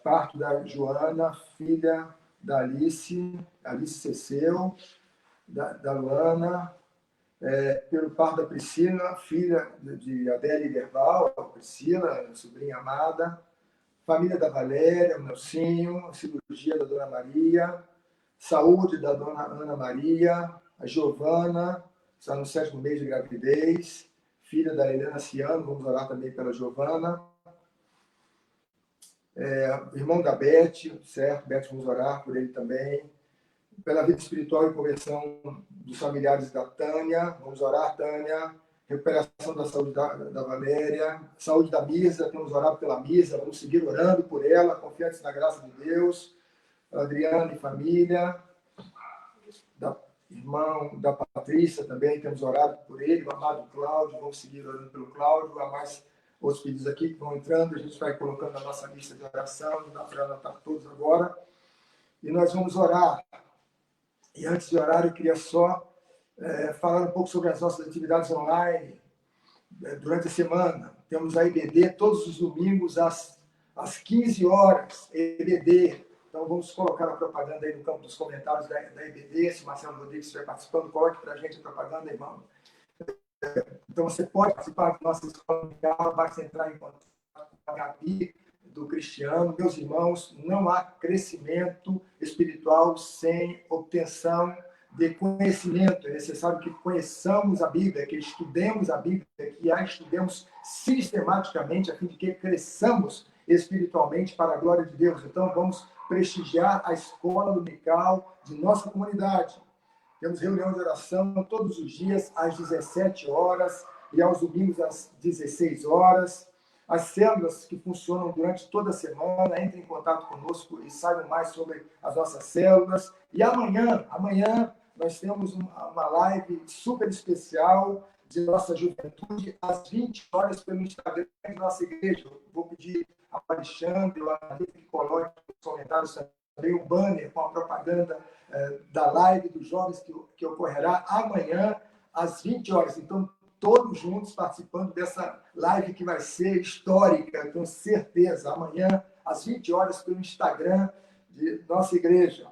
parto da Joana, filha da Alice Ceceu, da Luana, pelo parto da Priscila, filha de Adélia Derval, a Priscila, sobrinha amada, família da Valéria, o Nelsinho, cirurgia da Dona Maria, saúde da Dona Ana Maria, a Giovana, está no 7º mês de gravidez, filha da Helena Ciano, vamos orar também pela Giovana. Irmão da Beth, certo? Beth, vamos orar por ele também. Pela vida espiritual e conversão dos familiares da Tânia, vamos orar, Tânia. Recuperação da saúde da Valéria, saúde da Misa, vamos orar pela Misa, vamos seguir orando por ela, confiantes na graça de Deus. Adriana e família, irmão da Patrícia também, temos orado por ele, o amado Cláudio, vamos seguir orando pelo Cláudio, há mais outros pedidos aqui que vão entrando, a gente vai colocando na nossa lista de oração, não dá para anotar todos agora, e nós vamos orar. E antes de orar, eu queria só falar um pouco sobre as nossas atividades online durante a semana. Temos a EBD todos os domingos às 15 horas, EBD. Então, vamos colocar a propaganda aí no campo dos comentários da EBD. Se o Marcelo Rodrigues estiver participando, coloque para a gente a propaganda, irmão. Então, você pode participar da nossa escola, basta entrar em contato com a Gabi, do Cristiano. Meus irmãos, não há crescimento espiritual sem obtenção de conhecimento. É necessário que conheçamos a Bíblia, que estudemos a Bíblia, que a estudemos sistematicamente, a fim de que cresçamos espiritualmente para a glória de Deus. Então, vamos prestigiar a escola dominical de nossa comunidade. Temos reunião de oração todos os dias às 17 horas e aos domingos às 16 horas. As células que funcionam durante toda a semana, entrem em contato conosco e saibam mais sobre as nossas células. E amanhã nós temos uma live super especial de nossa juventude, às 20 horas, pelo Instagram de nossa igreja. Eu vou pedir ao Alexandre, ou a Anitta, que coloque nos comentários também o banner com a propaganda da live dos jovens que ocorrerá amanhã, às 20 horas. Então, todos juntos participando dessa live que vai ser histórica, com certeza. Amanhã, às 20 horas, pelo Instagram de nossa igreja.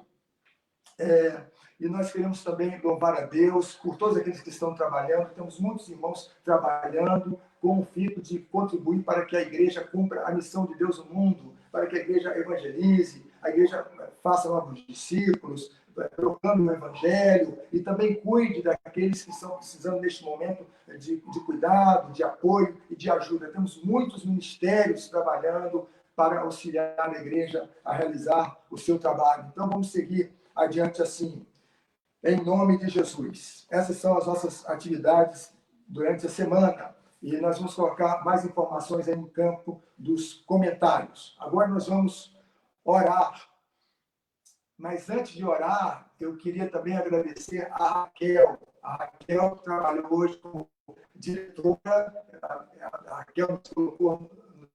E nós queremos também louvar a Deus por todos aqueles que estão trabalhando. Temos muitos irmãos trabalhando com o fito de contribuir para que a igreja cumpra a missão de Deus no mundo, para que a igreja evangelize, a igreja faça novos discípulos, proclame o evangelho e também cuide daqueles que estão precisando neste momento de cuidado, de apoio e de ajuda. Temos muitos ministérios trabalhando para auxiliar a igreja a realizar o seu trabalho. Então, vamos seguir adiante assim, em nome de Jesus. Essas são as nossas atividades durante a semana. E nós vamos colocar mais informações aí no campo dos comentários. Agora nós vamos orar. Mas antes de orar, eu queria também agradecer a Raquel. A Raquel trabalhou hoje como diretora. A Raquel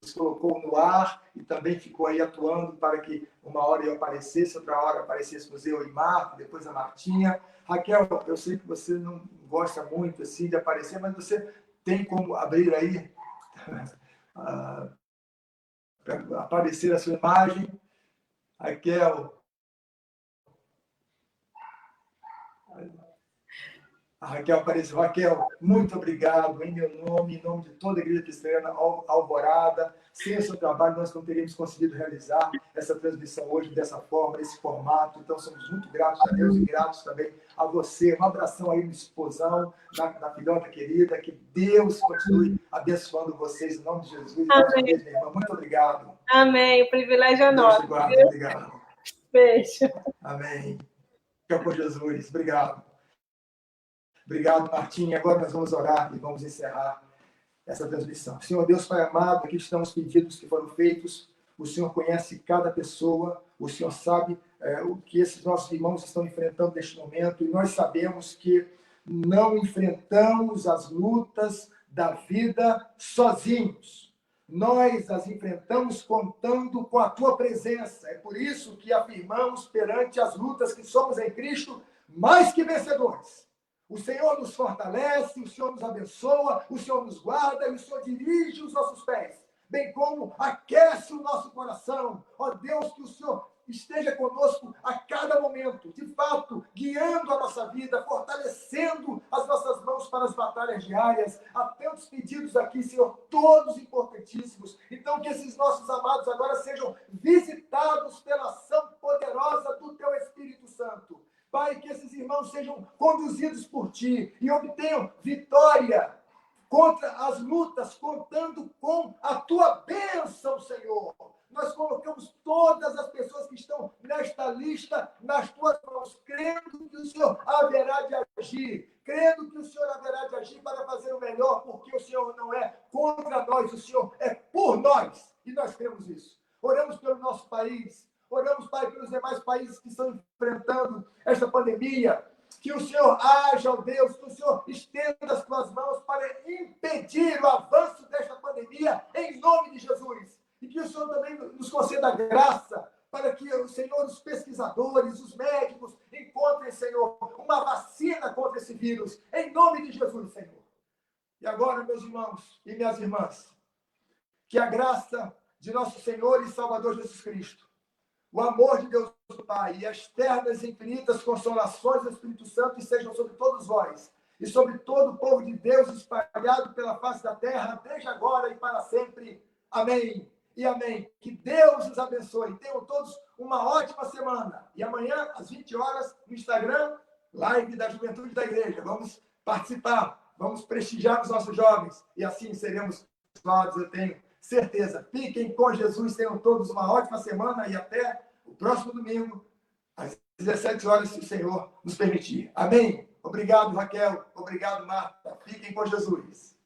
nos colocou no ar e também ficou aí atuando para que uma hora eu aparecesse, outra hora aparecêssemos eu e Marco, depois a Martinha. Raquel, eu sei que você não gosta muito assim de aparecer, mas você tem como abrir aí, aparecer a sua imagem. Raquel. A Raquel apareceu. Raquel, muito obrigado em meu nome, em nome de toda a Igreja Cristiana Alvorada. Sem o seu trabalho, nós não teríamos conseguido realizar essa transmissão hoje dessa forma, nesse formato. Então, somos muito gratos a Deus e gratos também a você. Um abração aí no esposão, na filhota querida. Que Deus continue abençoando vocês em nome de Jesus. Amém. Minha irmã. Muito obrigado. Amém. O privilégio é nosso. Obrigado. Beijo. Amém. Fica com Jesus. Obrigado. Obrigado, Martinha. Agora nós vamos orar e vamos encerrar essa transmissão. Senhor Deus, Pai amado, aqui estão os pedidos que foram feitos. O Senhor conhece cada pessoa. O Senhor sabe o que esses nossos irmãos estão enfrentando neste momento. E nós sabemos que não enfrentamos as lutas da vida sozinhos. Nós as enfrentamos contando com a Tua presença. É por isso que afirmamos perante as lutas que somos em Cristo mais que vencedores. O Senhor nos fortalece, o Senhor nos abençoa, o Senhor nos guarda e o Senhor dirige os nossos pés, bem como aquece o nosso coração. Ó Deus, que o Senhor esteja conosco a cada momento, de fato, guiando a nossa vida, fortalecendo as nossas mãos para as batalhas diárias. Há tantos pedidos aqui, Senhor, todos importantíssimos. Então, que esses nossos amados agora sejam visitados pela ação poderosa do Teu Espírito Santo. Pai, que esses irmãos sejam conduzidos por Ti e obtenham vitória contra as lutas, contando com a Tua bênção, Senhor. Nós colocamos todas as pessoas que estão nesta lista nas Tuas mãos, crendo que o Senhor haverá de agir, crendo que o Senhor haverá de agir para fazer o melhor, porque o Senhor não é contra nós, o Senhor é por nós, e nós cremos isso. Oramos pelo nosso país. Oramos, Pai, pelos demais países que estão enfrentando esta pandemia. Que o Senhor haja, ó Deus, que o Senhor estenda as Tuas mãos para impedir o avanço desta pandemia, em nome de Jesus. E que o Senhor também nos conceda graça para que o Senhor, os pesquisadores, os médicos, encontrem, Senhor, uma vacina contra esse vírus, em nome de Jesus, Senhor. E agora, meus irmãos e minhas irmãs, que a graça de nosso Senhor e Salvador Jesus Cristo, o amor de Deus do Pai e as ternas e infinitas consolações do Espírito Santo estejam sobre todos vós e sobre todo o povo de Deus espalhado pela face da terra, desde agora e para sempre. Amém e amém. Que Deus os abençoe. Tenham todos uma ótima semana. E amanhã, às 20 horas, no Instagram, live da Juventude da Igreja. Vamos participar, vamos prestigiar os nossos jovens e assim seremos abençoados. Eu tenho certeza. Fiquem com Jesus, tenham todos uma ótima semana e até o próximo domingo, às 17 horas, se o Senhor nos permitir. Amém? Obrigado, Raquel. Obrigado, Marta. Fiquem com Jesus.